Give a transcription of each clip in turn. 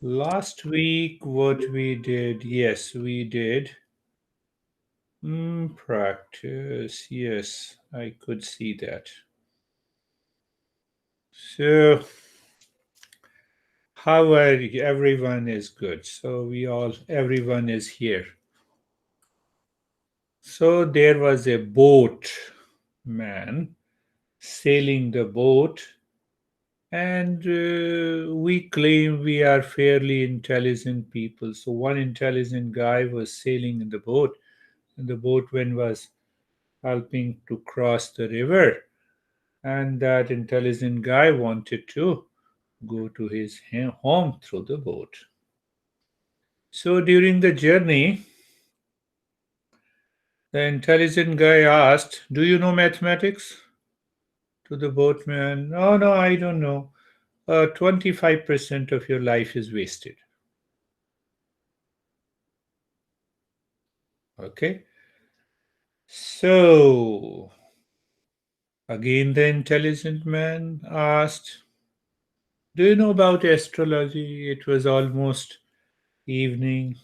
Last week, what we did, yes, we did practice. Yes, I could see that. So, how are you? Everyone is good. So, everyone is here. So, there was a boat man sailing the boat, and we claim we are fairly intelligent people. So, one intelligent guy was sailing in the boat, and the boatman was helping to cross the river, and that intelligent guy wanted to go to his home through the boat. So during the journey, the intelligent guy asked, "Do you know mathematics?" To the boatman, "No, no, I don't know. 25% of your life is wasted." Okay. So again, the intelligent man asked, "Do you know about astrology?" It was almost evening.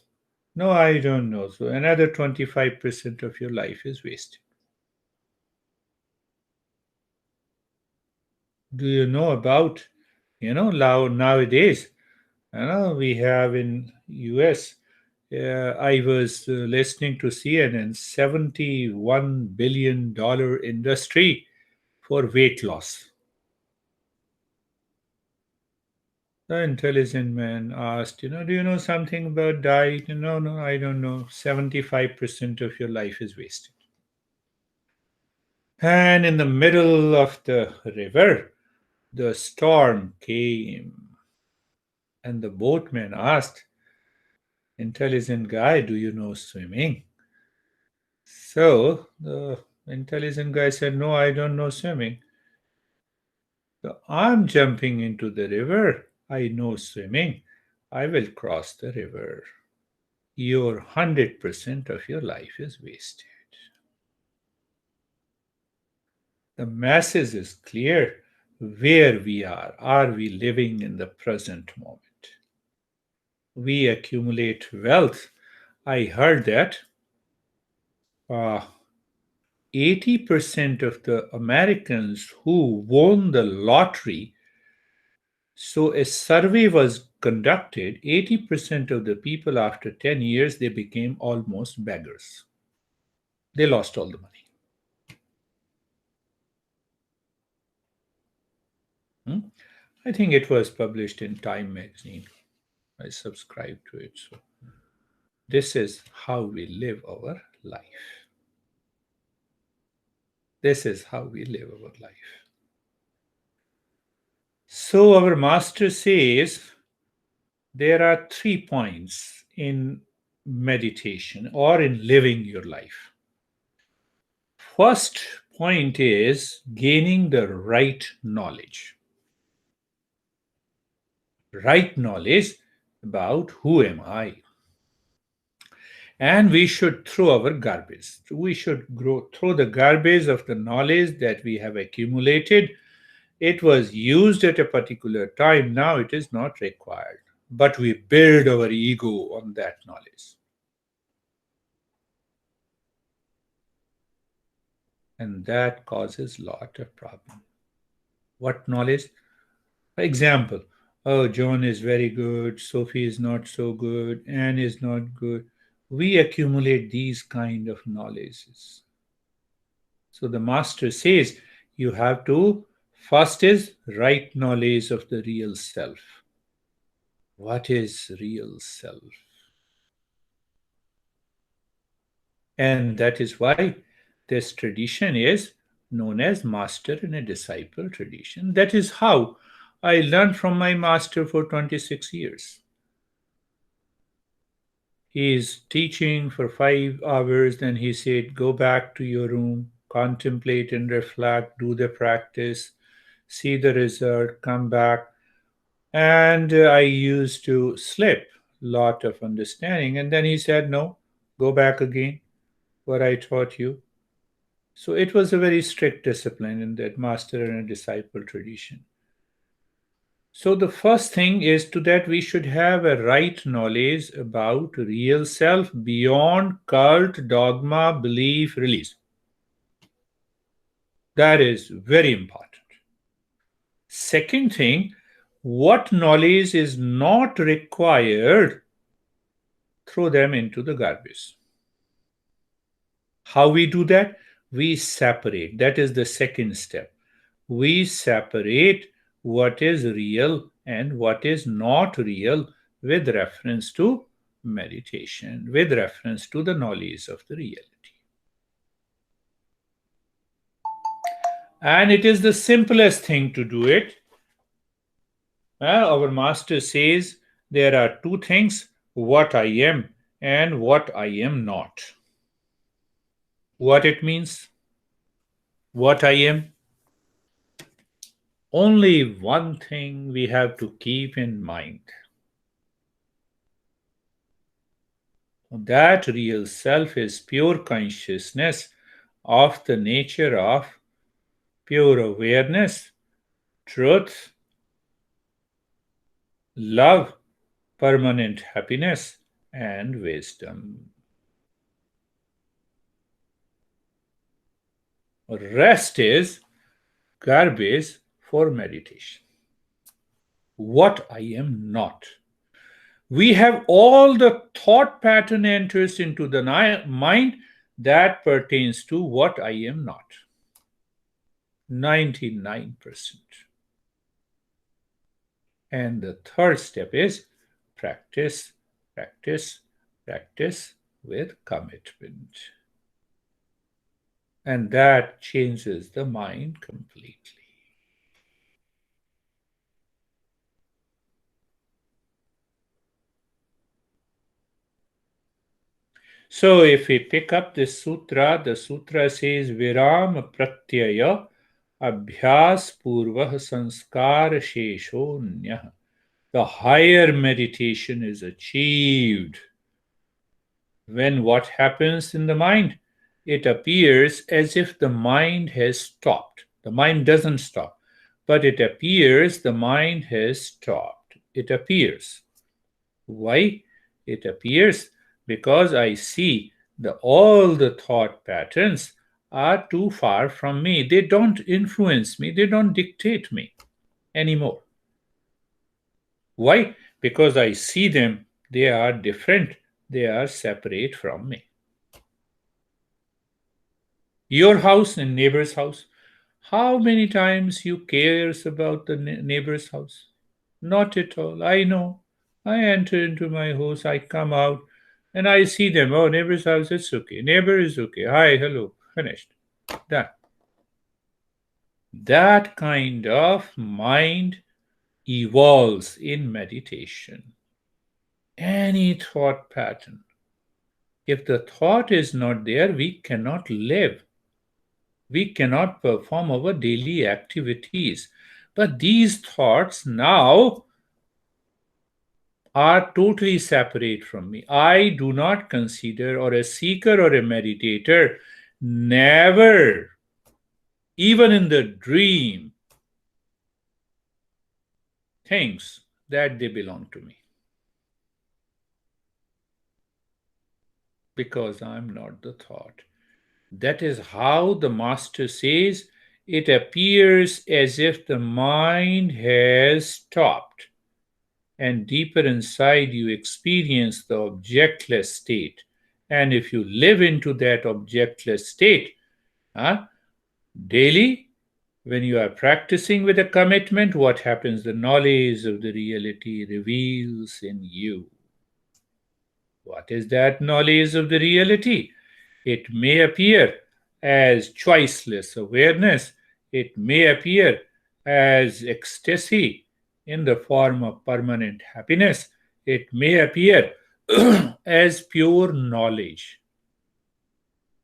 "No, I don't know." So another 25% of your life is wasted. Do you know about, nowadays, we have in US, I was listening to CNN, $71 billion industry for weight loss. The intelligent man asked, "Do you know something about diet?" "No, no, I don't know." 75% of your life is wasted. And in the middle of the river, the storm came, and the boatman asked, "Intelligent guy, do you know swimming?" So the intelligent guy said, "No, I don't know swimming." "So I'm jumping into the river. I know swimming. I will cross the river." Your 100% of your life is wasted. The message is clear where we are. Are we living in the present moment? We accumulate wealth. I heard that uh, 80% of the Americans who won the lottery, so a survey was conducted, 80% of the people after 10 years, they became almost beggars. They lost all the money. Hmm? I think it was published in Time magazine. I subscribe to it. So this is how we live our life. This is how we live our life. So our master says there are 3 points in meditation or in living your life. First point is gaining the right knowledge. Right knowledge about who am I. And we should throw our garbage. We should throw the garbage of the knowledge that we have accumulated. It was used at a particular time, now it is not required. But we build our ego on that knowledge. And that causes a lot of problem. What knowledge? For example, oh, John is very good, Sophie is not so good, Anne is not good. We accumulate these kind of knowledges. So the master says you have to first is right knowledge of the real self. What is real self? And that is why this tradition is known as master and a disciple tradition. That is how I learned from my master for 26 years. He is teaching for 5 hours, then he said, "Go back to your room, contemplate and reflect, do the practice, see the result, come back." And I used to slip lot of understanding. And then he said, "No, go back again, what I taught you." So it was a very strict discipline in that master and a disciple tradition. So the first thing is to that we should have a right knowledge about real self beyond cult, dogma, belief, release. That is very important. Second thing, what knowledge is not required, throw them into the garbage. How we do that? We separate. That is the second step. We separate what is real and what is not real with reference to meditation, with reference to the knowledge of the reality. And it is the simplest thing to do it. Our master says there are two things, what I am and what I am not. What it means? What I am? Only one thing we have to keep in mind. That real self is pure consciousness of the nature of pure awareness, truth, love, permanent happiness, and wisdom. Rest is garbage for meditation. What I am not. We have all the thought pattern enters into the mind that pertains to what I am not. 99%. And the third step is practice, practice, practice with commitment. And that changes the mind completely. So if we pick up this sutra, the sutra says Viram Pratyaya Abhyas Purvah Sanskar Sheshonyah. The higher meditation is achieved when what happens in the mind? It appears as if the mind has stopped. The mind doesn't stop, but it appears the mind has stopped. It appears. Why? It appears because I see all the thought patterns are too far from me. They don't influence me. They don't dictate me anymore. Why? Because I see them. They are different. They are separate from me. Your house and neighbor's house. How many times you cares about the neighbor's house? Not at all. I know. I enter into my house, I come out, and I see them. Oh, neighbor's house, it's okay. Neighbor is okay. Hi, hello. Finished. Done. That kind of mind evolves in meditation. Any thought pattern. If the thought is not there, we cannot live. We cannot perform our daily activities. But these thoughts now are totally separate from me. I do not consider, or a seeker or a meditator, never, even in the dream, thinks that they belong to me. Because I'm not the thought. That is how the master says it appears as if the mind has stopped. And deeper inside, you experience the objectless state. And if you live into that objectless state, daily, when you are practicing with a commitment, what happens? The knowledge of the reality reveals in you. What is that knowledge of the reality? It may appear as choiceless awareness. It may appear as ecstasy in the form of permanent happiness. It may appear as pure knowledge,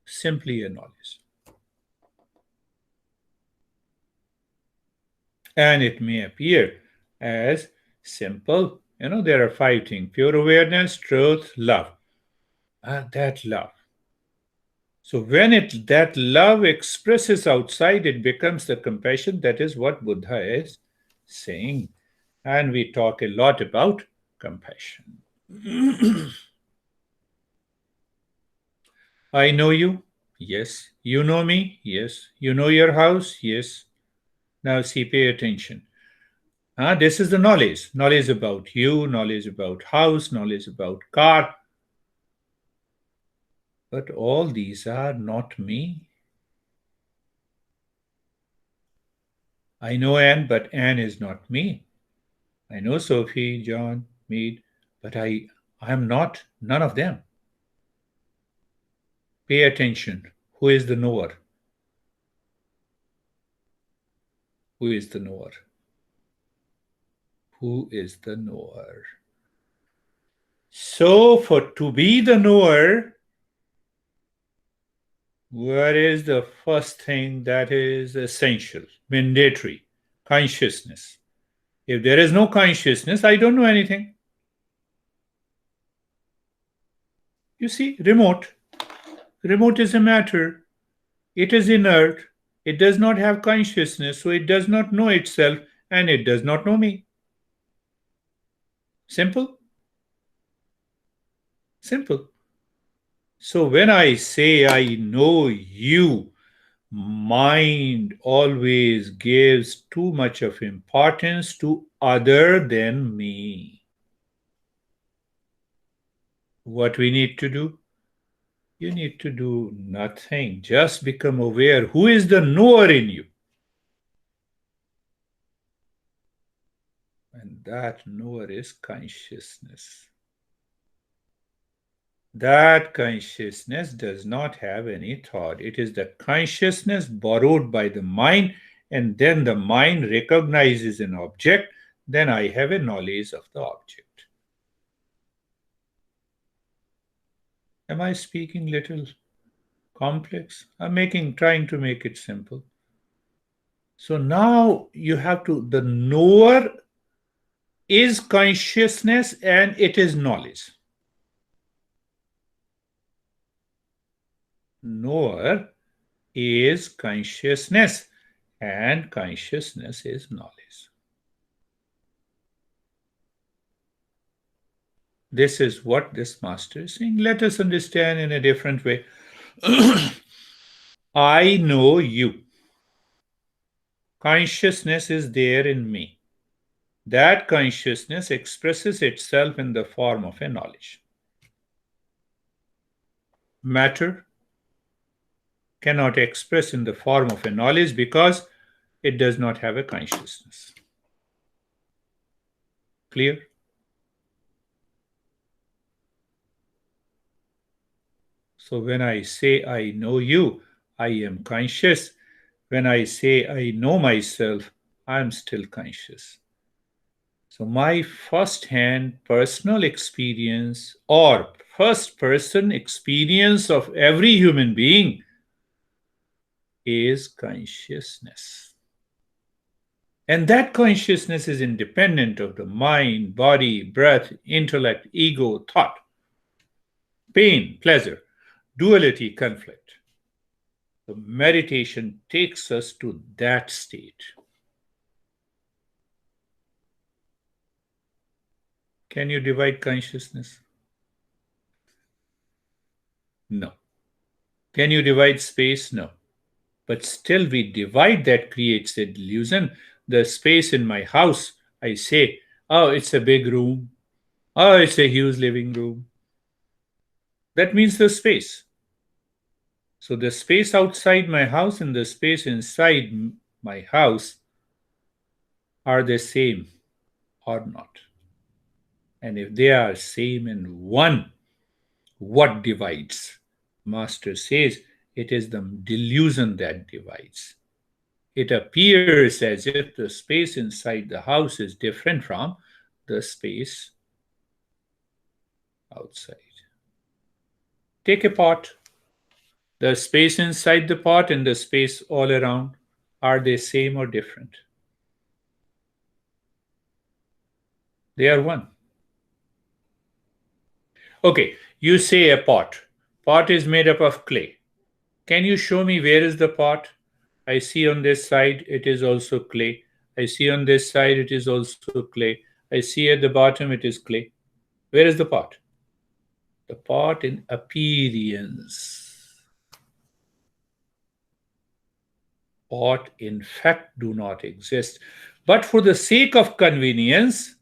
simply a knowledge. And it may appear as simple. There are 5 things: pure awareness, truth, love. That love. So when that love expresses outside, it becomes the compassion. That is what Buddha is saying. and we talk a lot about compassion. I know you. Yes. You know me. Yes. You know your house. Yes. Now see, pay attention. This is the knowledge. Knowledge about you, knowledge about house, knowledge about car. But all these are not me. I know Anne, but Anne is not me. I know Sophie, John, Mead, but I am not none of them. Pay attention. Who is the knower? Who is the knower? Who is the knower? So, for to be the knower, what is the first thing that is essential, mandatory? Consciousness. If there is no consciousness, I don't know anything. You see, remote. Remote is a matter. It is inert. It does not have consciousness, so it does not know itself and it does not know me. Simple? Simple. So when I say I know you, mind always gives too much of importance to other than me. What we need to do? You need to do nothing. Just become aware. Who is the knower in you? And that knower is consciousness. That consciousness does not have any thought. It is the consciousness borrowed by the mind, and then the mind recognizes an object. Then I have a knowledge of the object. Am I speaking little complex? I'm trying to make it simple. So now you have to, the knower is consciousness and it is knowledge. Knower is consciousness and consciousness is knowledge. This is what this master is saying. Let us understand in a different way. I know you. Consciousness is there in me. That consciousness expresses itself in the form of a knowledge. Matter cannot express in the form of a knowledge because it does not have a consciousness. Clear? So when I say I know you, I am conscious. When I say I know myself, I am still conscious. So my first-hand personal experience or first-person experience of every human being is consciousness. And that consciousness is independent of the mind, body, breath, intellect, ego, thought, pain, pleasure, duality, conflict. The meditation takes us to that state. Can you divide consciousness? No. Can you divide space? No. But still we divide. That creates a delusion. The space in my house, I say, oh, it's a big room. Oh, it's a huge living room. That means the space. So the space outside my house and the space inside my house are the same or not. And if they are same and one, what divides? Master says it is the delusion that divides. It appears as if the space inside the house is different from the space outside. Take a pot. The space inside the pot and the space all around, are they same or different? They are one. Okay, you say a pot. Pot is made up of clay. Can you show me where is the pot? I see on this side it is also clay. I see on this side it is also clay. I see at the bottom it is clay. Where is the pot? The pot in appearance. Pot in fact do not exist. But for the sake of convenience,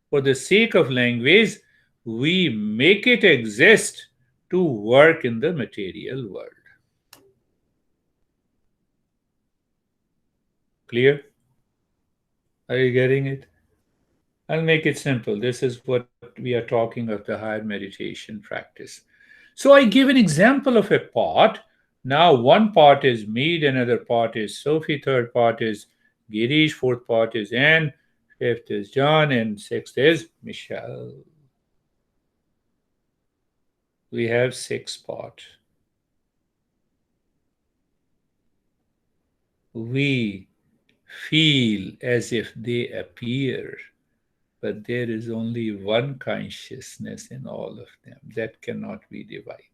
for the sake of language, we make it exist to work in the material world. Clear? Are you getting it? I'll make it simple. This is what we are talking of the higher meditation practice. So I give an example of a pot. Now, one pot is me, another pot is Sophie, third pot is Girish, fourth pot is Anne, fifth is John, and sixth is Michelle. We have 6 pots. We feel as if they appear, but there is only one consciousness in all of them that cannot be divided.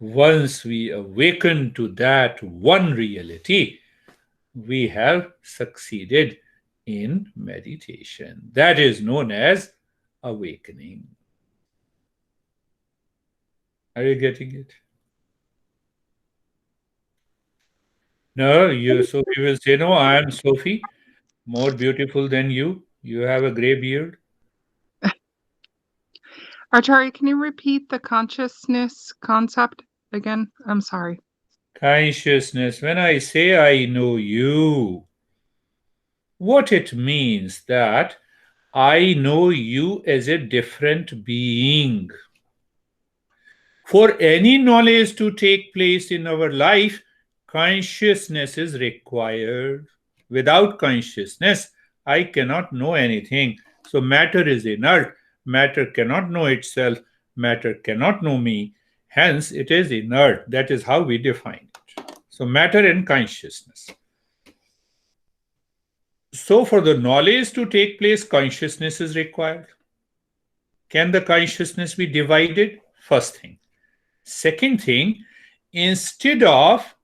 Once we awaken to that one reality, we have succeeded in meditation. That is known as awakening. Are you getting it? No, Sophie will say, no, I am Sophie, more beautiful than you. You have a gray beard. Acharya, can you repeat the consciousness concept again? I'm sorry. Consciousness. When I say I know you, what it means that I know you as a different being. For any knowledge to take place in our life, consciousness is required. Without consciousness, I cannot know anything. So matter is inert. Matter cannot know itself. Matter cannot know me. Hence, it is inert. That is how we define it. So matter and consciousness. So for the knowledge to take place, consciousness is required. Can the consciousness be divided? First thing. Second thing, instead of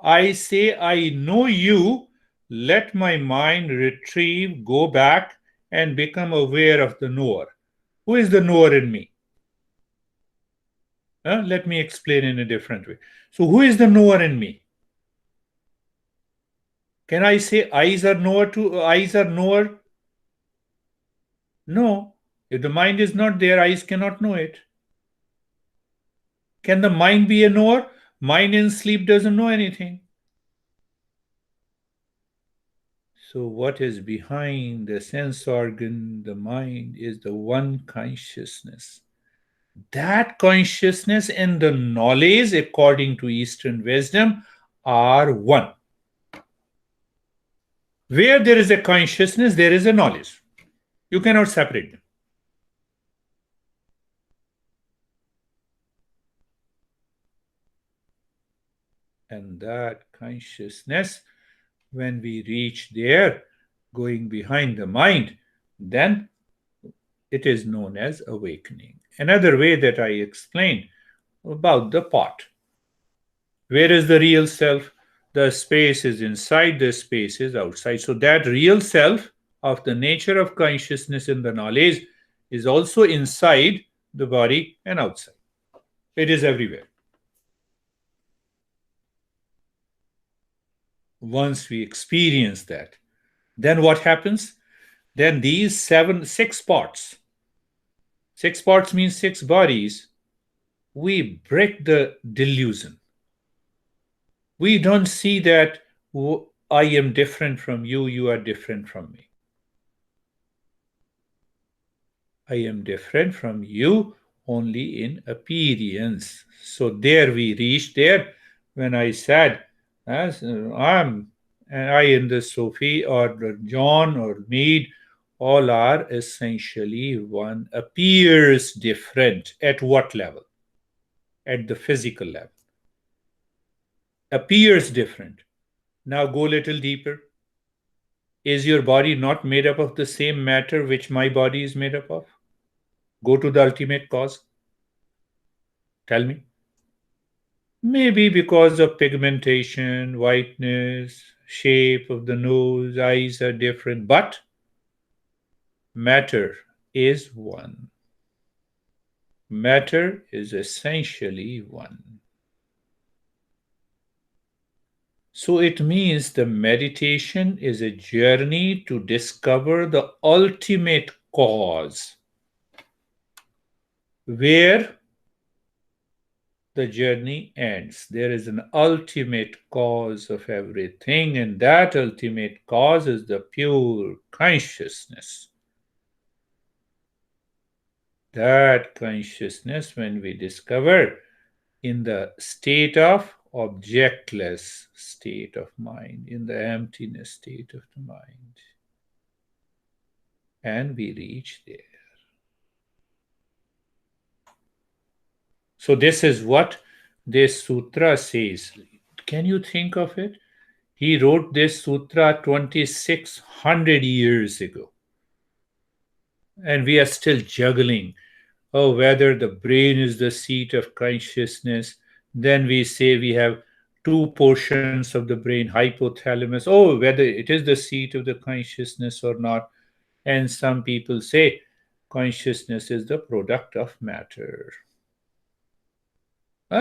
I say I know you, let my mind retrieve, go back, and become aware of the knower. Who is the knower in me? Let me explain in a different way. So who is the knower in me? Can I say eyes are knower? No. If the mind is not there, eyes cannot know it. Can the mind be a knower? Mind in sleep doesn't know anything. So what is behind the sense organ, the mind, is the one consciousness. That consciousness and the knowledge, according to Eastern wisdom, are one. Where there is a consciousness, there is a knowledge. You cannot separate them. And that consciousness, when we reach there, going behind the mind, then it is known as awakening. Another way that I explained about the pot. Where is the real self? The space is inside, the space is outside. So that real self of the nature of consciousness and the knowledge is also inside the body and outside. It is everywhere. Once we experience that, then what happens? Then these 6 parts, 6 parts means 6 bodies, we break the delusion. We don't see that I am different from you, you are different from me. I am different from you only in appearance. So there we reached there when I said, I and the Sophie or the John or Mead, all are essentially one. Appears different. At what level? At the physical level. Appears different. Now go a little deeper. Is your body not made up of the same matter which my body is made up of? Go to the ultimate cause. Tell me. Maybe because of pigmentation, whiteness, shape of the nose, eyes are different, but matter is one. Matter is essentially one. So it means the meditation is a journey to discover the ultimate cause, where the journey ends. There is an ultimate cause of everything, and that ultimate cause is the pure consciousness. That consciousness, when we discover in the state of objectless state of mind, in the emptiness state of the mind, and we reach there. So this is what this sutra says. Can you think of it? He wrote this sutra 2600 years ago. And we are still juggling. Oh, whether the brain is the seat of consciousness. Then we say we have two portions of the brain, hypothalamus. Oh, whether it is the seat of the consciousness or not. And some people say consciousness is the product of matter.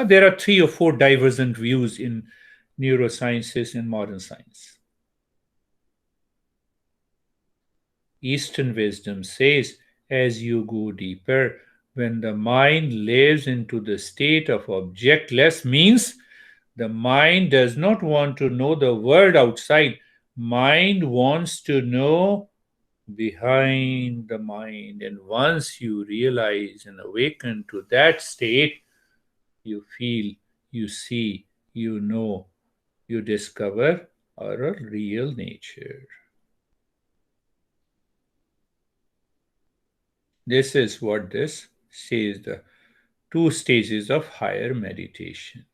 There are 3 or 4 divergent views in neurosciences and modern science. Eastern wisdom says, as you go deeper, when the mind lives into the state of objectless, means the mind does not want to know the world outside. Mind wants to know behind the mind. And once you realize and awaken to that state, you feel, you see, you know, you discover our real nature. This is what this says, the 2 stages of higher meditation.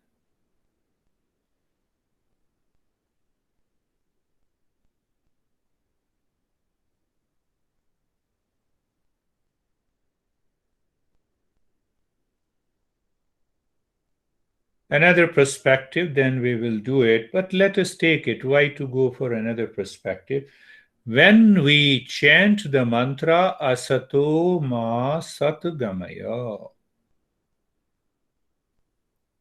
Another perspective, then we will do it, but let us take it. Why to go for another perspective? When we chant the mantra Asato Ma Satgamaya,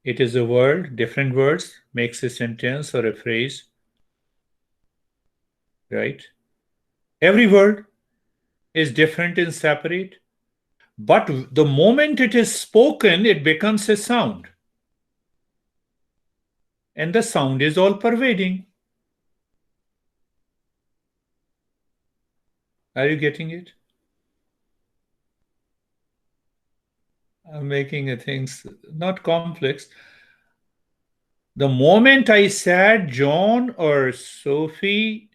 it is a word, different words, makes a sentence or a phrase, right? Every word is different and separate, but the moment it is spoken, it becomes a sound. And the sound is all pervading. Are you getting it? I'm making things not complex. The moment I said John or Sophie,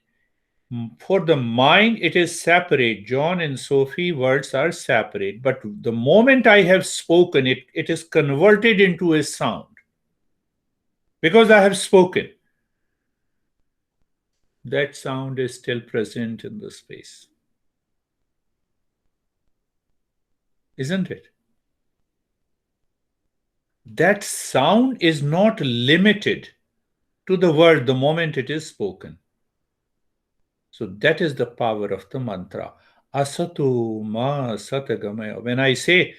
for the mind, it is separate. John and Sophie words are separate. But the moment I have spoken, it is converted into a sound. Because I have spoken. That sound is still present in the space. Isn't it? That sound is not limited to the word the moment it is spoken. So that is the power of the mantra. Asatu ma satagamaya. When I say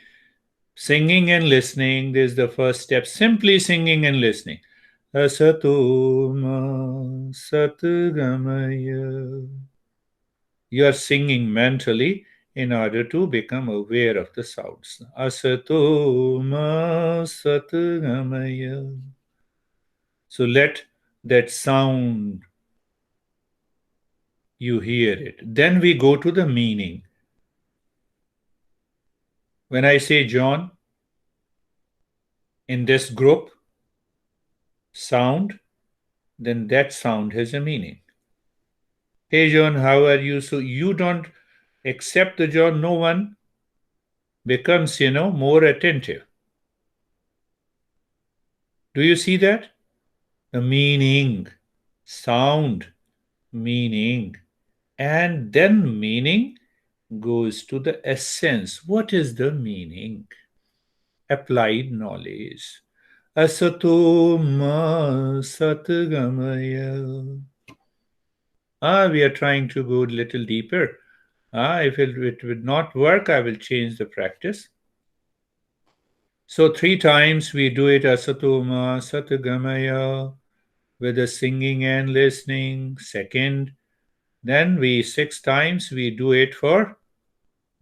singing and listening, this is the first step. Simply singing and listening. Asatu ma satagamaya. You are singing mentally in order to become aware of the sounds. Asato ma satgamaya. So let that sound, you hear it. Then we go to the meaning. When I say John, in this group, sound, then that sound has a meaning. Hey John, how are you? So you don't accept the John, no one becomes, more attentive. Do you see that? The meaning, sound, meaning, and then meaning goes to the essence. What is the meaning? Applied knowledge. Asato ma satgamaya. We are trying to go a little deeper. If it would not work, I will change the practice. So 3 times we do it Asato ma satgamaya with the singing and listening. Second, then 6 times we do it for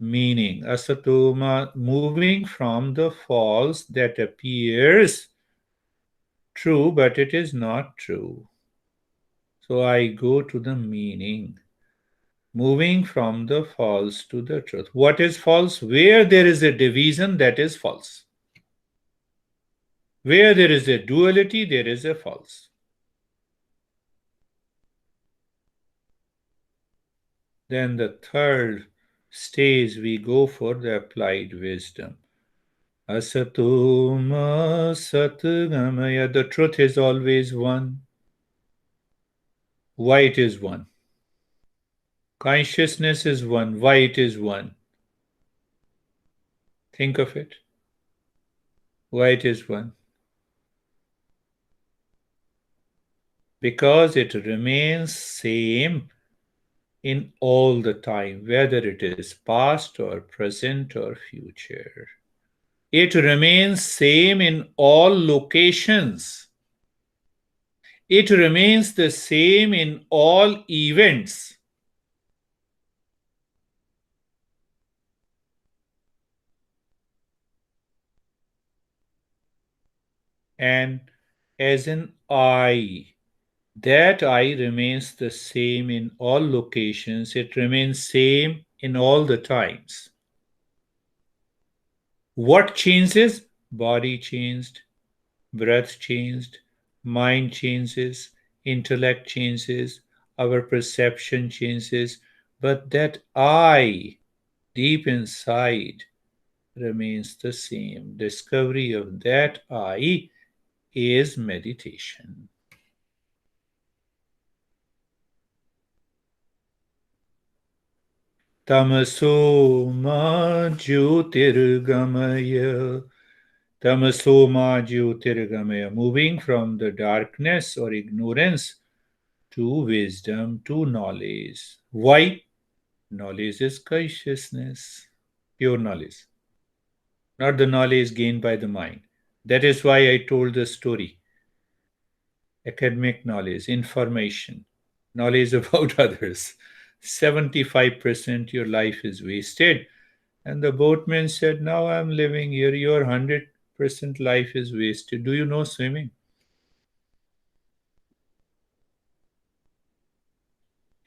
meaning. Asatoma, moving from the false that appears true, but it is not true. So I go to the meaning. Moving from the false to the truth. What is false? Where there is a division, that is false. Where there is a duality, there is a false. Then the third stage we go for the applied wisdom. Asatoma satgamaya. The truth is always one. Why it is one? Consciousness is one. Why it is one? Think of it. Why it is one? Because it remains same in all the time, whether it is past or present or future. It remains same in all locations. It remains the same in all events. And as an I, that I remains the same in all locations. It remains same in all the times. What changes? Body changed, breath changed, mind changes, intellect changes, our perception changes, but that I, deep inside, remains the same. Discovery of that I is meditation. Tamaso ma jyotirgamaya. Tamaso ma jyotirgamaya. Moving from the darkness or ignorance to wisdom, to knowledge. Why? Knowledge is consciousness. Pure knowledge. Not the knowledge gained by the mind. That is why I told the story. Academic knowledge, information, knowledge about others. 75% your life is wasted. And the boatman said, now I'm living here, your 100% life is wasted. Do you know swimming?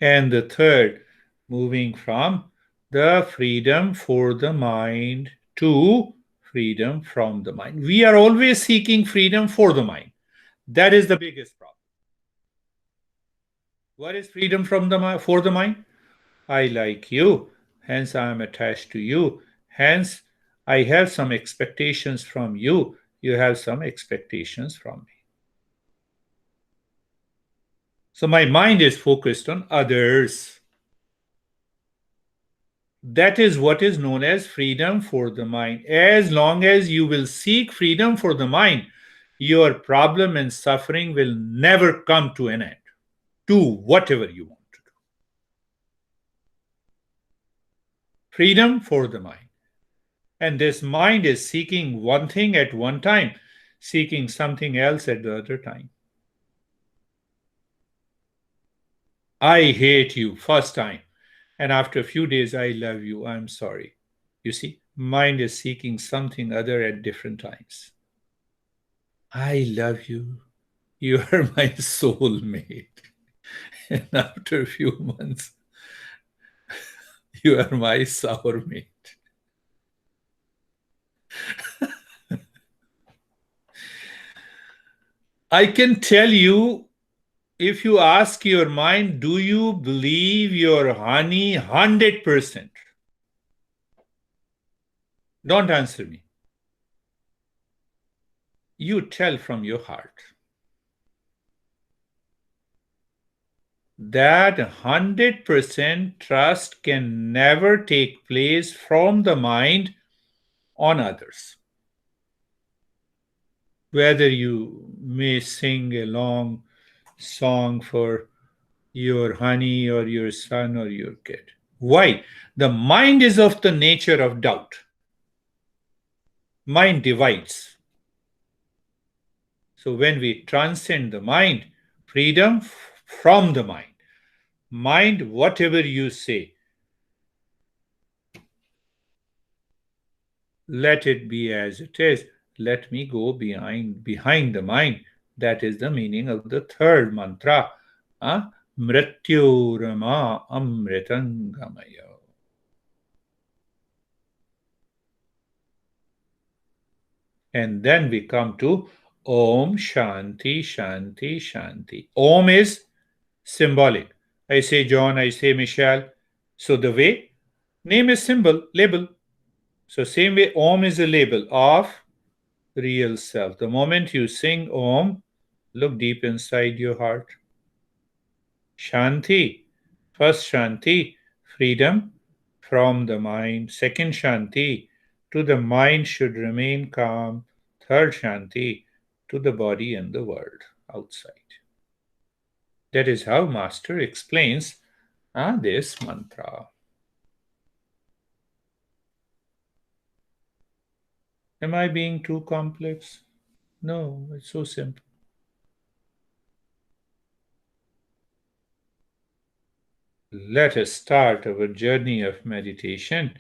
And the third, moving from the freedom for the mind to freedom from the mind. We are always seeking freedom for the mind. That is the biggest problem. What is freedom from the for the mind? I like you, hence I am attached to you. Hence, I have some expectations from you. You have some expectations from me. So my mind is focused on others. That is what is known as freedom for the mind. As long as you will seek freedom for the mind, your problem and suffering will never come to an end. Do whatever you want to do. Freedom for the mind. And this mind is seeking one thing at one time, seeking something else at the other time. I hate you first time, and after a few days, I love you, I'm sorry. You see, mind is seeking something other at different times. I love you. You are my soulmate. And after a few months, you are my sourmate. I can tell you, if you ask your mind, do you believe your honey 100%? Don't answer me. You tell from your heart. That 100% trust can never take place from the mind on others. whether you may sing a long song for your honey or your son or your kid. Why? The mind is of the nature of doubt. Mind divides. So when we transcend the mind, freedom from the mind. Mind, whatever you say, let it be as it is. Let me go behind the mind. That is the meaning of the third mantra. Mrityorama amritangamaya. And then we come to Om Shanti Shanti Shanti. Om is symbolic. I say John, I say Michelle. So the way, name is symbol, label. So same way, Om is a label of real self. The moment you sing Om, look deep inside your heart. Shanti. First Shanti, freedom from the mind. Second Shanti, to the mind should remain calm. Third Shanti, to the body and the world outside. That is how Master explains this mantra. Am I being too complex? No, it's so simple. Let us start our journey of meditation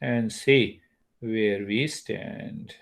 and see where we stand.